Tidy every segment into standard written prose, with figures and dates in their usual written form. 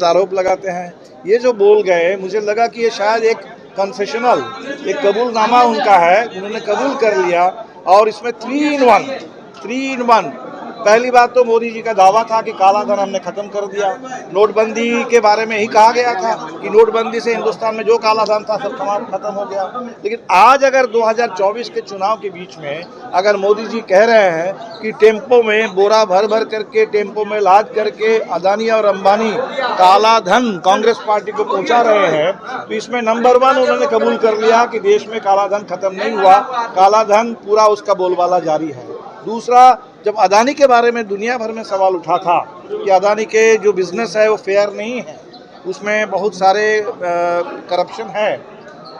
आरोप लगाते हैं। ये जो बोल गए, मुझे लगा कि ये शायद एक कन्फेशनल, एक कबूलनामा उनका है, उन्होंने कबूल कर लिया। और इसमें 3 in 1। पहली बात तो मोदी जी का दावा था कि काला धन हमने खत्म कर दिया। नोटबंदी के बारे में ही कहा गया था कि नोटबंदी से हिंदुस्तान में जो काला धन था सब खत्म हो गया। लेकिन आज अगर 2024 के चुनाव के बीच में अगर मोदी जी कह रहे हैं कि टेम्पो में बोरा भर भर करके, टेम्पो में लाद करके अदानी और अंबानी काला धन कांग्रेस पार्टी को पहुंचा रहे हैं, तो इसमें नंबर 1 उन्होंने कबूल कर लिया कि देश में काला धन खत्म नहीं हुआ, काला धन पूरा उसका बोलबाला जारी है। दूसरा, जब अदानी के बारे में दुनिया भर में सवाल उठा था कि अदानी के जो बिजनेस है वो फेयर नहीं है, उसमें बहुत सारे करप्शन है,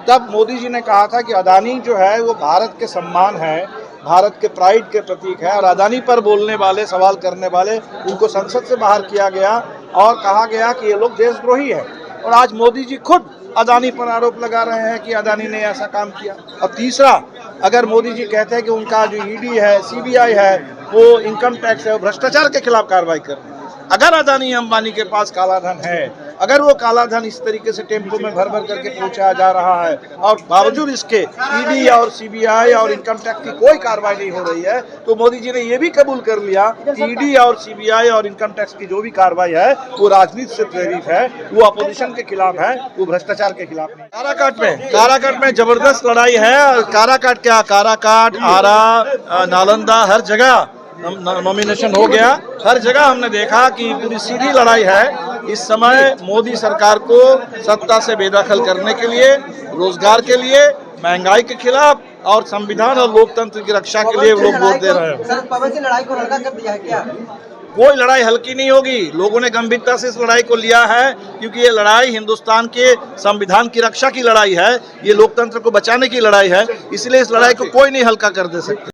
तब मोदी जी ने कहा था कि अदानी जो है वो भारत के सम्मान है, भारत के प्राइड के प्रतीक है। और अदानी पर बोलने वाले, सवाल करने वाले, उनको संसद से बाहर किया गया और कहा गया कि ये लोग देशद्रोही है। और आज मोदी जी खुद अदानी पर आरोप लगा रहे हैं कि अदानी ने ऐसा काम किया। और तीसरा, अगर मोदी जी कहते हैं कि उनका जो ईडी है, सीबीआई है, वो इनकम टैक्स है, वो भ्रष्टाचार के खिलाफ कार्रवाई कर रहे हैं। अगर अदानी अंबानी के पास काला धन है, अगर वो काला धन इस तरीके से टेम्पो में भर भर करके पहुंचाया जा रहा है और बावजूद इसके ईडी और सीबीआई और इनकम टैक्स की कोई कार्रवाई नहीं हो रही है, तो मोदी जी ने ये भी कबूल कर लिया कि ईडी और सीबीआई और इनकम टैक्स की जो भी कार्रवाई है वो राजनीति से प्रेरित है, वो अपोजिशन के खिलाफ है, वो भ्रष्टाचार के खिलाफ नहीं। काराकाट में जबरदस्त लड़ाई है। काराकाट क्या, काराकाट, आरा, नालंदा, हर जगह नॉमिनेशन हो गया। हर जगह हमने देखा कि पूरी सीधी लड़ाई है इस समय मोदी सरकार को सत्ता से बेदखल करने के लिए, रोजगार के लिए, महंगाई के खिलाफ और संविधान और लोकतंत्र की रक्षा के लिए लोग वोट दे रहे हैं। शरद पवार से लड़ाई को हल्का कर दिया है क्या? कोई लड़ाई हल्की नहीं होगी। लोगों ने गंभीरता से इस लड़ाई को लिया है, क्योंकि ये लड़ाई हिंदुस्तान के संविधान की रक्षा की लड़ाई है, ये लोकतंत्र को बचाने की लड़ाई है। इसलिए इस लड़ाई को कोई नहीं हल्का कर दे सकता।